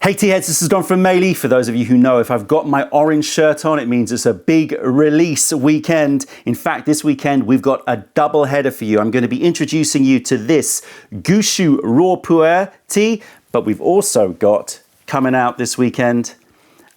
Hey tea heads, this is Don from Meili. For those of you who know, if I've got my orange shirt on, it means it's a big release weekend. In fact, this weekend we've got a double header for you. I'm going to be introducing you to this Gushu raw pu'er tea, but we've also got coming out this weekend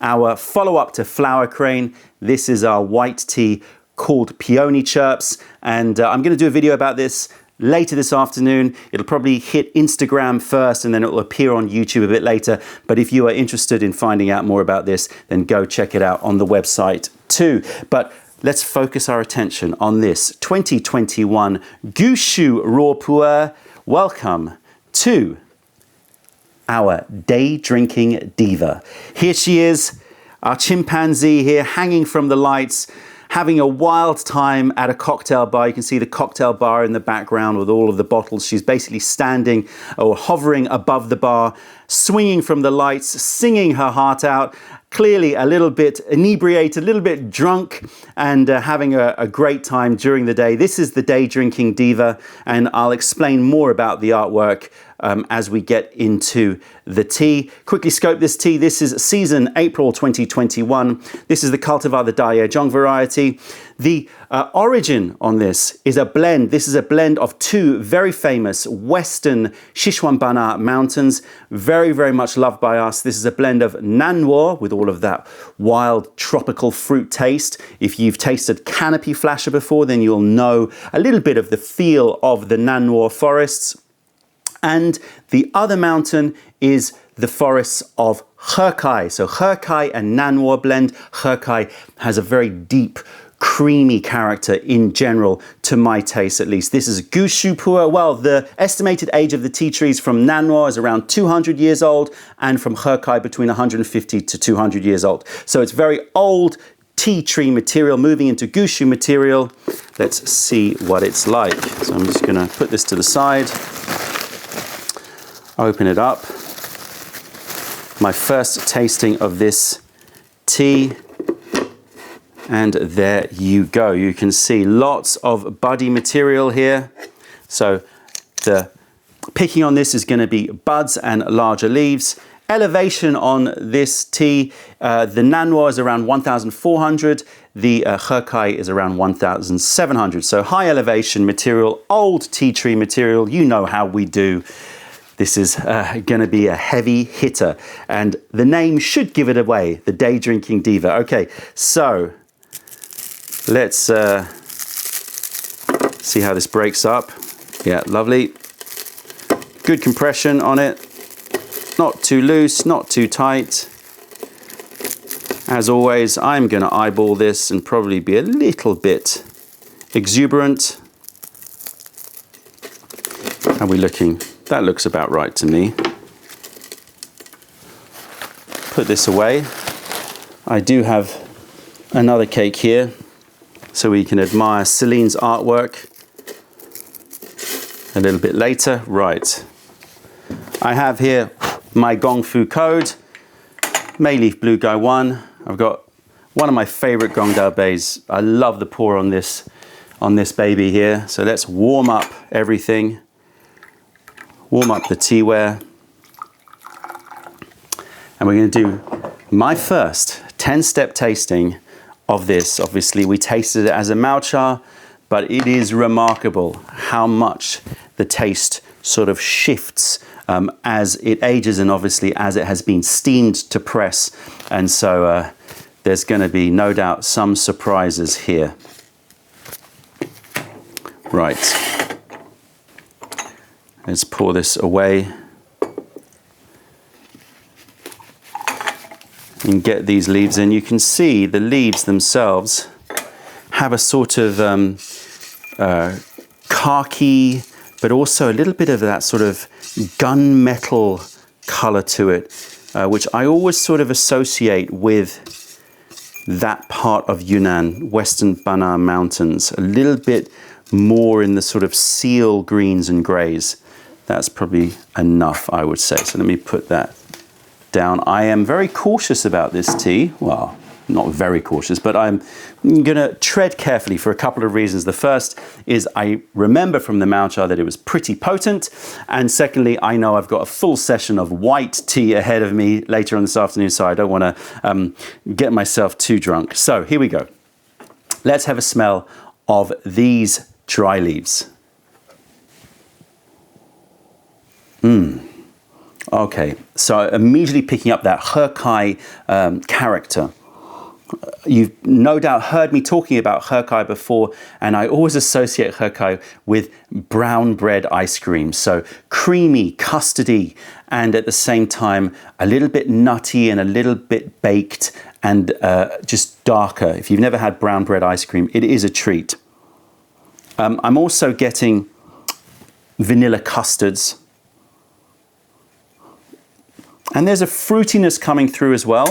our follow-up to Flower Crane. This is our white tea called Peony Chirps, and I'm going to do a video about this later this afternoon. It'll probably hit Instagram first and then it'll appear on YouTube a bit later. But if you are interested in finding out more about this, then go check it out on the website too. But let's focus our attention on this 2021 Gushu raw pu'er. Welcome to our day drinking diva. Here she is, our chimpanzee here hanging from the lights, having a wild time at a cocktail bar. You can see the cocktail bar in the background with all of the bottles. She's basically standing or hovering above the bar, swinging from the lights, singing her heart out, clearly a little bit inebriated, a little bit drunk, and having a great time during the day. This is the Day Drinking Diva, and I'll explain more about the artwork as we get into the tea. Quickly scope this tea. This is season April 2021. This is the cultivar, the Daejong variety. The origin on this is a blend. This is a blend of two very famous western Sichuan mountains, very, very much loved by us. This is a blend of Nanwo with all of that wild tropical fruit taste. If you've tasted Canopy Flasher before, then you'll know a little bit of the feel of the Nanwo forests. And the other mountain is the forests of Herkai. So Herkai and Nanwo blend. Herkai has a very deep, creamy character in general, to my taste at least. This is Gushu pu'er. Well, the estimated age of the tea trees from Nanwo is around 200 years old, and from Herkai between 150 to 200 years old. So it's very old tea tree material moving into Gushu material. Let's see what it's like. So I'm just going to put this to the side. Open it up. My first tasting of this tea. And there you go. You can see lots of buddy material here. So the picking on this is going to be buds and larger leaves. Elevation on this tea, the Nanwo is around 1,400. The Herkai is around 1,700. So high elevation material, old tea tree material. You know how we do. This is going to be a heavy hitter, and the name should give it away, the Day Drinking Diva. Okay, so let's see how this breaks up. Yeah, lovely. Good compression on it. Not too loose, not too tight. As always, I'm going to eyeball this and probably be a little bit exuberant. How are we looking? That looks about right to me. Put this away. I do have another cake here, so we can admire Celine's artwork a little bit later. Right. I have here my Gong Fu code, Mayleaf Blue Guy 1. I've got one of my favorite Gong Dao Bays. I love the pour on this baby here. So let's warm up everything. Warm up the TEAWARE, and we're going to do my first 10-step tasting of this. Obviously, we tasted it as a Mao-cha, but it is remarkable how much the taste sort of shifts as it ages, and obviously as it has been steamed to press. And so there's going to be no doubt some surprises here. Right. Let's pour this away and get these leaves in. You can see the leaves themselves have a sort of khaki, but also a little bit of that sort of gunmetal color to it, which I always sort of associate with that part of Yunnan, Western Bana Mountains, a little bit more in the sort of seal greens and grays. That's probably enough, I would say. So let me put that down. I am very cautious about this tea. Well, not very cautious, but I'm going to tread carefully for a couple of reasons. The first is I remember from the matcha that it was pretty potent. And secondly, I know I've got a full session of white tea ahead of me later on this afternoon, so I don't want to get myself too drunk. So here we go. Let's have a smell of these dry leaves. Okay, so immediately picking up that Herkai character. You've no doubt heard me talking about Herkai before, and I always associate Herkai with brown bread ice cream. So creamy, custardy, and at the same time, a little bit nutty and a little bit baked and just darker. If you've never had brown bread ice cream, it is a treat. I'm also getting vanilla custards. And there's a fruitiness coming through as well.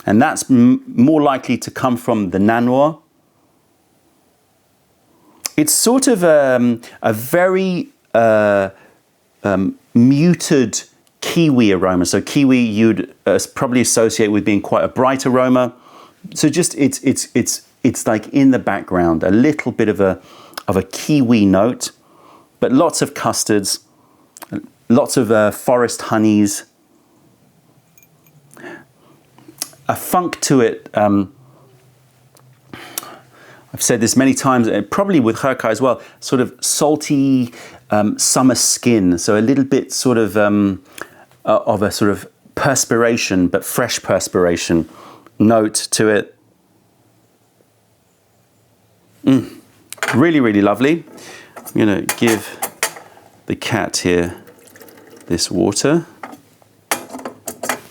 And that's more likely to come from the Nanoa. It's sort of a very muted kiwi aroma. So kiwi you'd probably associate with being quite a bright aroma. So just it's like in the background, a little bit of a kiwi note, but lots of custards, lots of forest honeys. A funk to it. I've said this many times, probably with Herkai as well, sort of salty summer skin. So a little bit sort of a sort of perspiration, but fresh perspiration note to it. Really, really lovely. I'm going to give the cat here this water.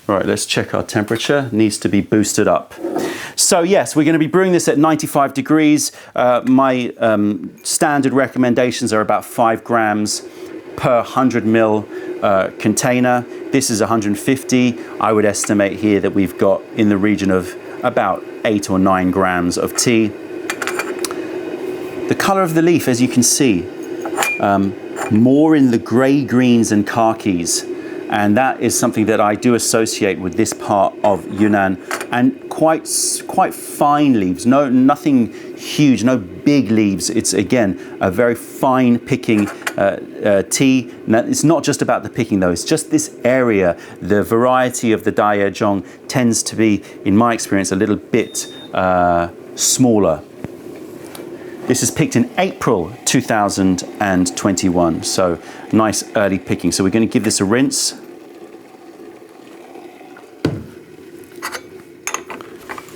Right, let's check our temperature. Needs to be boosted up. So yes, we're going to be brewing this at 95 degrees. My standard recommendations are about 5 grams per 100 ml container. This is 150. I would estimate here that we've got in the region of about 8 or 9 grams of tea. The color of the leaf, as you can see, more in the gray, greens and khakis. And that is something that I do associate with this part of Yunnan, and quite fine leaves. Nothing huge, no big leaves. It's again a very fine picking tea. Now, it's not just about the picking though. It's just this area. The variety of the Daiyezhong tends to be, in my experience, a little bit smaller. This is picked in April 2021, so nice early picking. So we're going to give this a rinse.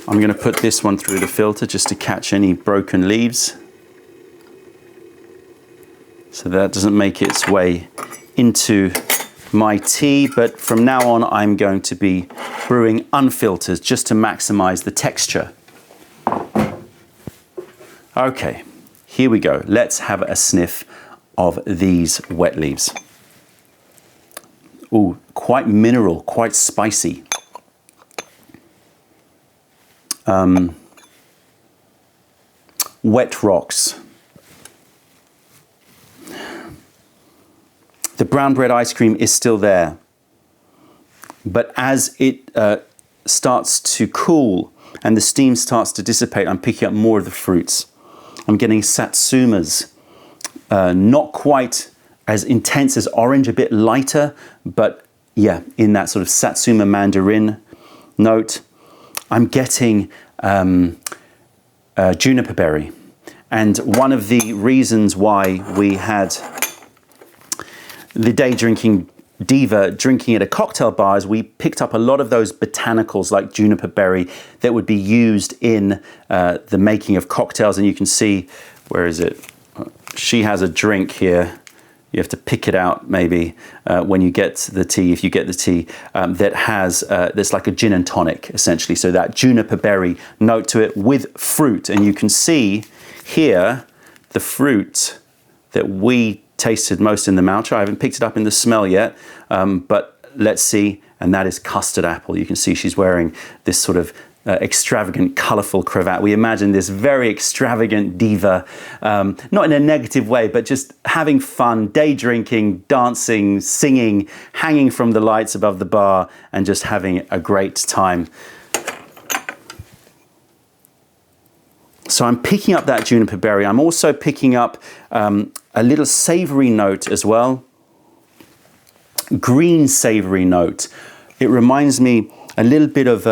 I'm going to put this one through the filter just to catch any broken leaves, so that doesn't make its way into my tea. But from now on, I'm going to be brewing unfiltered just to maximize the texture. Okay, here we go. Let's have a sniff of these wet leaves. Ooh, quite mineral, quite spicy. Wet rocks. The brown bread ice cream is still there, but as it starts to cool and the steam starts to dissipate, I'm picking up more of the fruits. I'm getting satsumas, not quite as intense as orange, a bit lighter, but yeah, in that sort of satsuma mandarin note. I'm getting juniper berry. And one of the reasons why we had the day Drinking Diva drinking at a cocktail bar is we picked up a lot of those botanicals like juniper berry that would be used in the making of cocktails. And you can see, where is it? She has a drink here. You have to pick it out maybe when you get the tea, if you get the tea, that has, that's like a gin and tonic essentially. So that juniper berry note to it with fruit. And you can see here the fruit that we tasted most in the matcha. I haven't picked it up in the smell yet, but let's see. And that is custard apple. You can see she's wearing this sort of extravagant, colorful cravat. We imagine this very extravagant diva, not in a negative way, but just having fun, day drinking, dancing, singing, hanging from the lights above the bar, and just having a great time. So I'm picking up that juniper berry. I'm also picking up a little savory note as well. Green savory note. It reminds me a little bit of,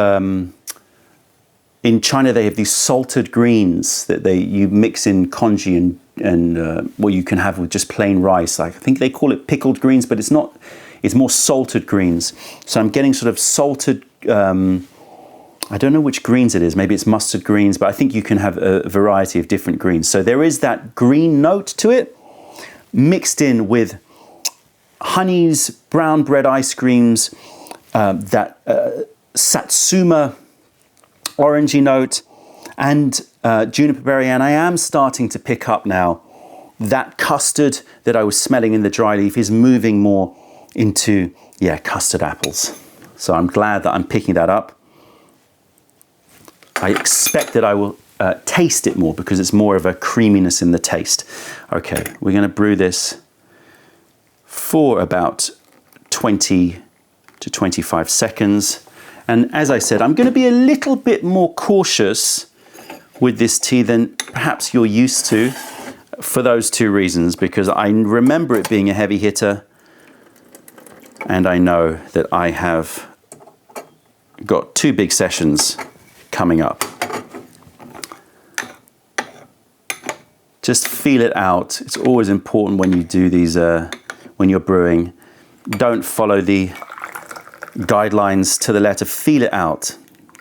in China they have these salted greens that you mix in congee and what you can have with just plain rice. I think they call it pickled greens, but it's not, it's more salted greens. So I'm getting sort of salted, I don't know which greens it is, maybe it's mustard greens, but I think you can have a variety of different greens. So there is that green note to it, mixed in with honeys, brown bread ice creams, that satsuma orangey note, and juniper berry. And I am starting to pick up now that custard that I was smelling in the dry leaf is moving more into, yeah, custard apples. So I'm glad that I'm picking that up. I expect that I will taste it more because it's more of a creaminess in the taste. Okay, we're going to brew this for about 20 to 25 seconds. And as I said, I'm going to be a little bit more cautious with this tea than perhaps you're used to for those two reasons, because I remember it being a heavy hitter and I know that I have got 2 big sessions coming up. Just feel it out. It's always important when you do these, when you're brewing. Don't follow the guidelines to the letter. Feel it out.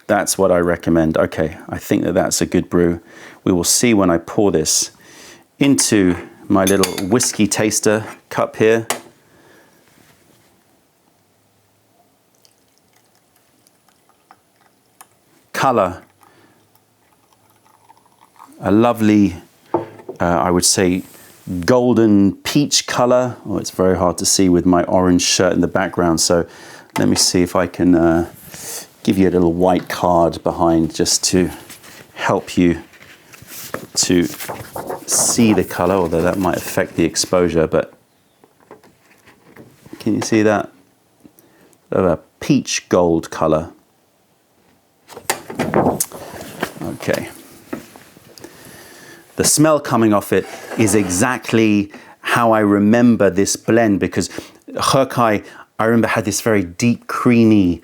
That's what I recommend. Okay, I think that that's a good brew. We will see when I pour this into my little whiskey taster cup here. Color, a lovely, I would say, golden peach color. Oh, it's very hard to see with my orange shirt in the background. So let me see if I can give you a little white card behind just to help you to see the color, although that might affect the exposure. But can you see that? A peach gold color. Okay. The smell coming off it is exactly how I remember this blend, because PuErhy, I remember, had this very deep, creamy,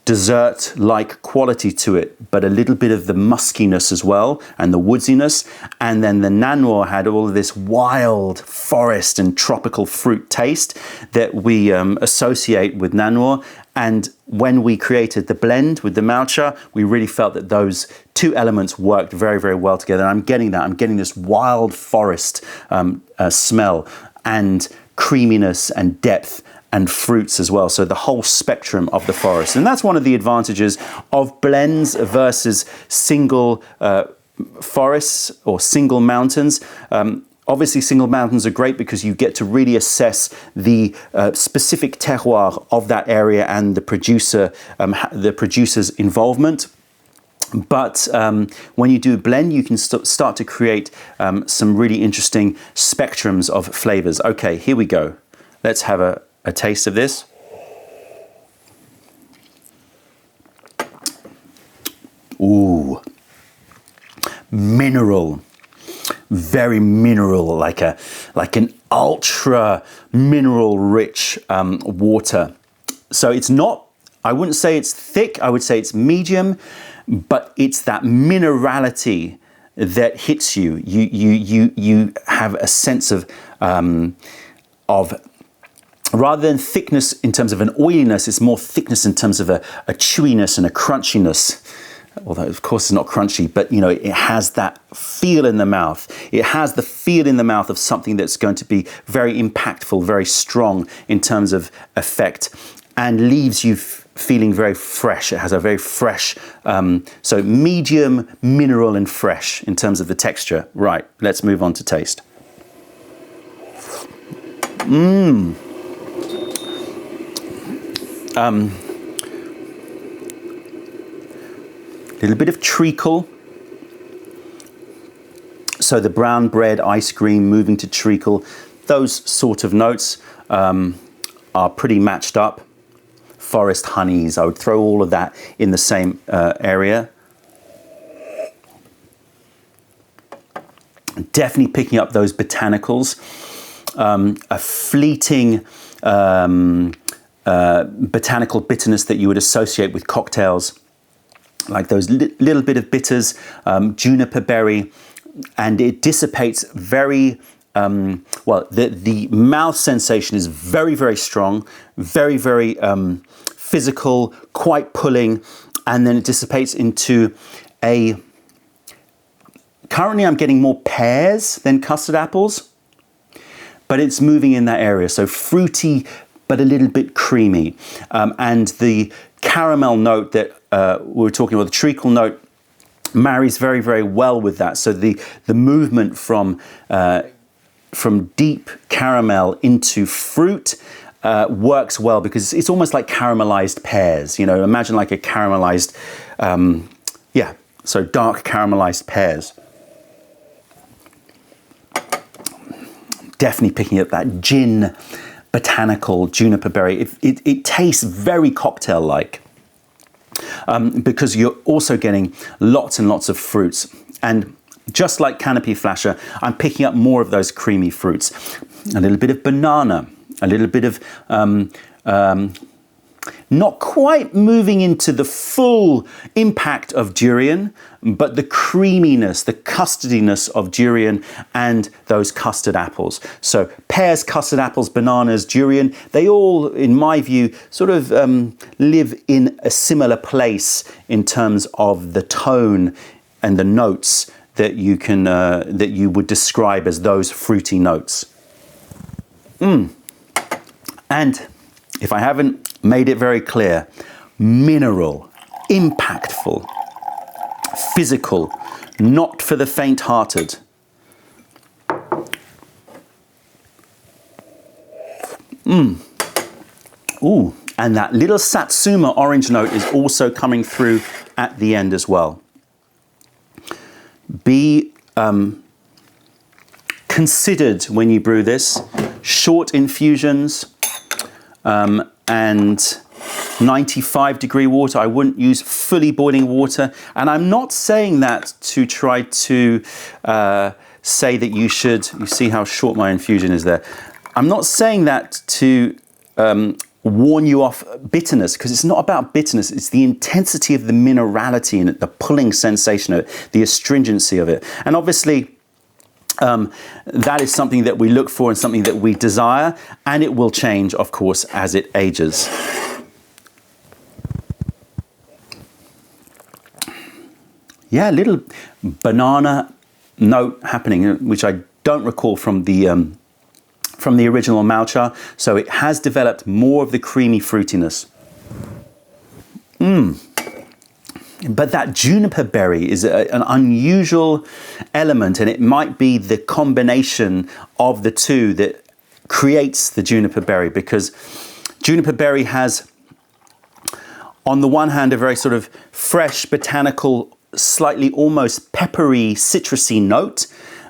dessert-like quality to it, but a little bit of the muskiness as well, and the woodsiness. And then the Nanwo had all of this wild forest and tropical fruit taste that we associate with Nanwo. And when we created the blend with the Maocha, we really felt that those two elements worked very, very well together. And I'm getting that. I'm getting this wild forest smell and creaminess and depth and fruits as well. So the whole spectrum of the forest. And that's one of the advantages of blends versus single forests or single mountains. Obviously, single mountains are great because you get to really assess the specific terroir of that area and the producer's involvement. But when you do a blend, you can start to create some really interesting spectrums of flavors. Okay, here we go. Let's have a taste of this. Ooh, mineral. Very mineral, like an ultra mineral rich water. So it's not, I wouldn't say it's thick, I would say it's medium, but it's that minerality that hits you. You have a sense of rather than thickness in terms of an oiliness, it's more thickness in terms of a chewiness and a crunchiness. Although of course it's not crunchy, but you know, it has that feel in the mouth. It has the feel in the mouth of something that's going to be very impactful, very strong in terms of effect, and leaves you feeling very fresh. It has a very fresh, so medium, mineral and fresh in terms of the texture. Right, let's move on to taste. Little bit of treacle. So the brown bread, ice cream, moving to treacle, those sort of notes are pretty matched up. Forest honeys, I would throw all of that in the same area. Definitely picking up those botanicals, a fleeting botanical bitterness that you would associate with cocktails, like those little bit of bitters, juniper berry, and it dissipates very well. The mouth sensation is very, very strong, very, very physical, quite pulling, and then it dissipates into a... Currently I'm getting more pears than custard apples, but it's moving in that area. So fruity, but a little bit creamy. And the caramel note that we were talking about, the treacle note, marries very, very well with that. So the movement from deep caramel into fruit works well, because it's almost like caramelized pears. You know, imagine like a caramelized, so dark caramelized pears. Definitely picking up that gin, botanical, juniper berry. It tastes very cocktail-like, because you're also getting lots and lots of fruits. And just like Canopy Flasher, I'm picking up more of those creamy fruits. A little bit of banana, a little bit of... not quite moving into the full impact of durian, but the creaminess, the custardiness of durian and those custard apples. So pears, custard apples, bananas, durian, they all, in my view, sort of live in a similar place in terms of the tone and the notes that you can that you would describe as those fruity notes. And if I haven't made it very clear, mineral, impactful, physical, not for the faint-hearted. Ooh, and that little Satsuma orange note is also coming through at the end as well. Be considered when you brew this. Short infusions, and 95-degree water. I wouldn't use fully boiling water. And I'm not saying that to try to say that you should, you see how short my infusion is there. I'm not saying that to warn you off bitterness, because it's not about bitterness. It's the intensity of the minerality in it, the pulling sensation of it, the astringency of it. And obviously, that is something that we look for and something that we desire, and it will change, of course, as it ages. Yeah, a little banana note happening, which I don't recall from the original Malcha. So it has developed more of the creamy fruitiness. But that juniper berry is an unusual element, and it might be the combination of the two that creates the juniper berry, because juniper berry has, on the one hand, a very sort of fresh, botanical, slightly almost peppery, citrusy note,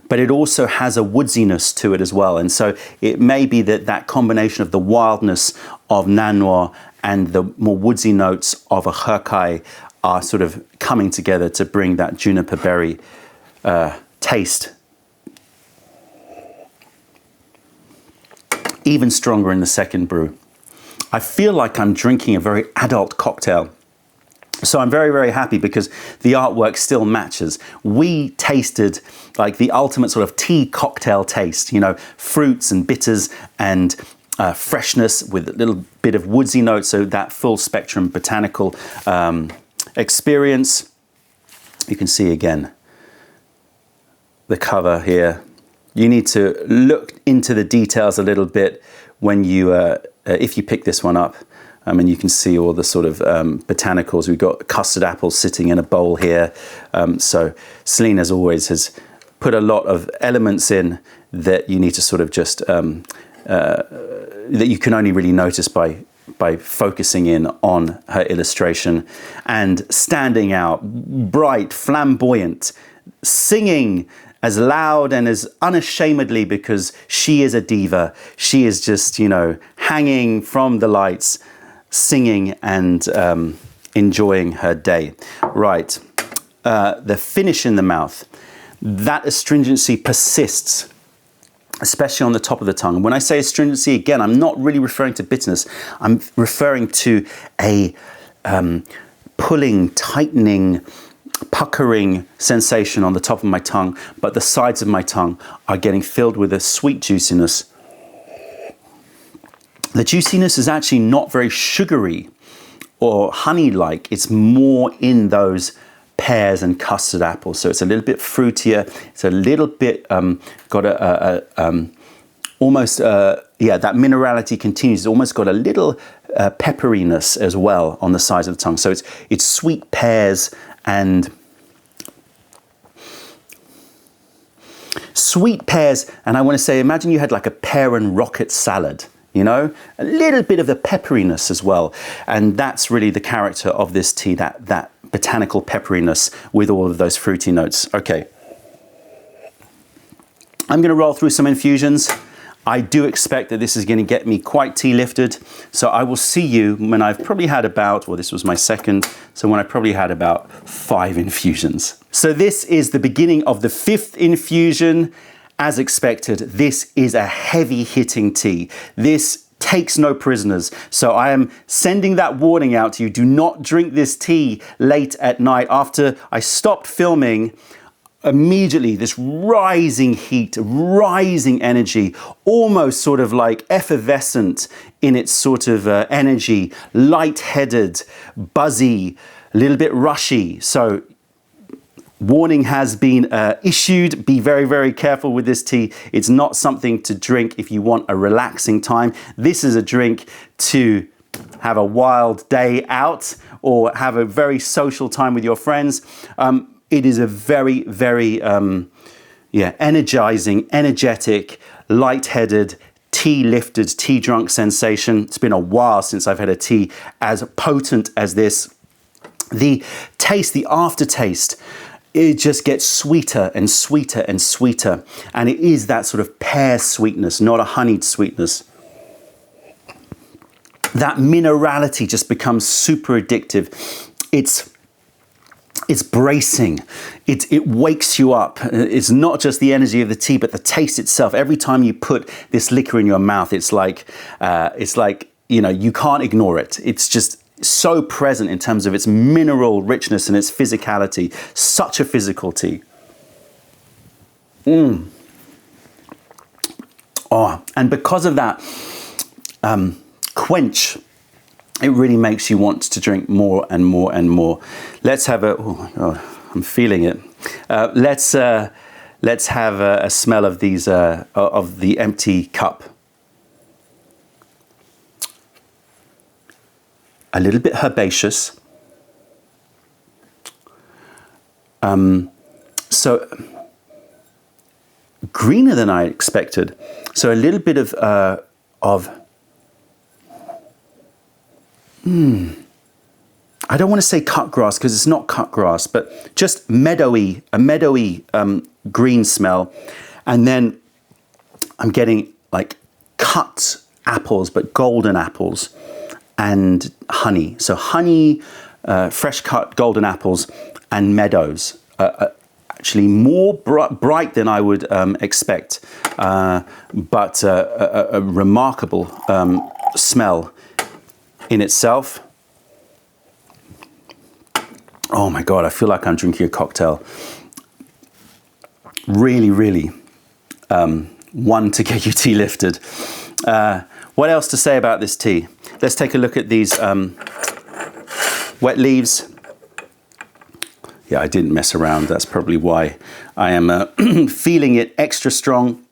but it also has a woodsiness to it as well. And so it may be that that combination of the wildness of Nanois and the more woodsy notes of a Herkai are sort of coming together to bring that juniper berry taste. Even stronger in the second brew. I feel like I'm drinking a very adult cocktail. So I'm very, very happy because the artwork still matches. We tasted like the ultimate sort of tea cocktail taste, you know, fruits and bitters and freshness with a little bit of woodsy notes. So that full spectrum botanical experience. You can see again the cover here. You need to look into the details a little bit when you, if you pick this one up. And you can see all the sort of botanicals. We've got custard apples sitting in a bowl here. So Celine, as always, has put a lot of elements in that you need to sort of just, that you can only really notice by focusing in on her illustration, and standing out, bright, flamboyant, singing as loud and as unashamedly, because she is a diva. She is just, you know, hanging from the lights, singing and enjoying her day. Right, the finish in the mouth. that astringency persists, especially on the top of the tongue. When I say astringency, again, I'm not really referring to bitterness. I'm referring to a pulling, tightening, puckering sensation on the top of my tongue, but the sides of my tongue are getting filled with a sweet juiciness. The juiciness is actually not very sugary or honey-like. It's more in those pears and custard apples. So it's a little bit fruitier. It's a little bit got almost that minerality continues. It's almost got a little pepperiness as well on the sides of the tongue. So it's sweet pears and I want to say, imagine you had like a pear and rocket salad. You know, a little bit of the pepperiness as well. And that's really the character of this tea, that botanical pepperiness with all of those fruity notes. Okay. I'm going to roll through some infusions. I do expect that this is going to get me quite tea lifted. So I will see you when I've probably had about, well, this was my second, so when I probably had about 5 infusions. So this is the beginning of the 5th infusion. As expected, this is a heavy hitting tea. This takes no prisoners. So I am sending that warning out to you. Do not drink this tea late at night. After I stopped filming, immediately this rising heat, rising energy, almost sort of like effervescent in its sort of energy, lightheaded, buzzy, a little bit rushy. So warning has been issued. Be very, very careful with this tea. It's not something to drink if you want a relaxing time. This is a drink to have a wild day out or have a very social time with your friends. It is a very, very energizing, energetic, lightheaded, tea-lifted, tea-drunk sensation. It's been a while since I've had a tea as potent as this. The taste, the aftertaste, it just gets sweeter and sweeter and sweeter. And it is that sort of pear sweetness, not a honeyed sweetness. That minerality just becomes super addictive. It's bracing. It wakes you up. It's not just the energy of the tea, but the taste itself. Every time you put this liquor in your mouth, it's like, you know, you can't ignore it. It's just so present in terms of its mineral richness and its physicality. Such a physical tea. Oh, and because of that quench, it really makes you want to drink more and more and more. Let's have a, oh my God, I'm feeling it. Let's have a smell of these, of the empty cup. A little bit herbaceous. So greener than I expected. So a little bit of I don't want to say cut grass because it's not cut grass, but just a meadowy green smell. And then I'm getting like cut apples, but golden apples. And honey. So honey, fresh cut golden apples and meadows. Actually more bright than I would expect, but a remarkable smell in itself. Oh my God, I feel like I'm drinking a cocktail. Really, really one to get your tea lifted. What else to say about this tea? Let's take a look at these wet leaves. Yeah, I didn't mess around. That's probably why I am feeling it extra strong.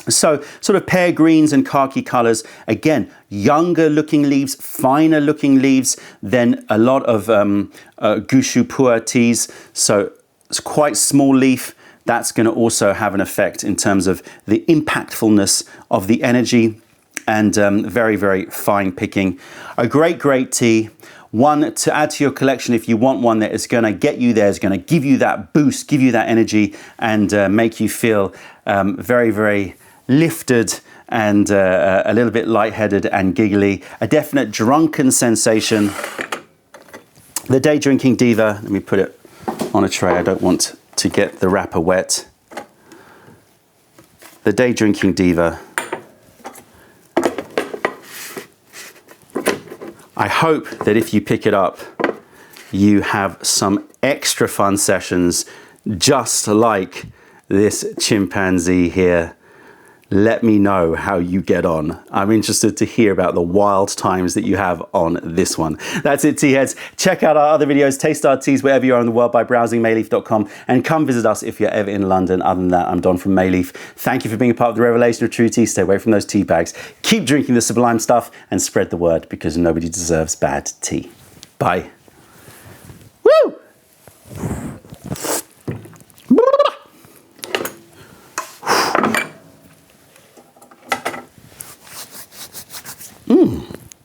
So sort of pear greens and khaki colors. Again, younger looking leaves, finer looking leaves than a lot of Gushu PuErhy teas. So it's quite small leaf. That's going to also have an effect in terms of the impactfulness of the energy. And very, very fine picking. A great, great tea. One to add to your collection if you want one that is going to get you there, is going to give you that boost, give you that energy, and make you feel very, very lifted and a little bit lightheaded and giggly. A definite drunken sensation. The Day Drinking Diva. Let me put it on a tray. I don't want to get the wrapper wet. The Day Drinking Diva. I hope that if you pick it up, you have some extra fun sessions just like this chimpanzee here. Let me know how you get on. I'm interested to hear about the wild times that you have on this one. That's it, tea heads. Check out our other videos, taste our teas wherever you are in the world by browsing mayleaf.com, and come visit us if you're ever in London. Other than that, I'm Don from Mayleaf. Thank you for being a part of the revelation of true tea. Stay away from those tea bags. Keep drinking the sublime stuff and spread the word, because nobody deserves bad tea. Bye.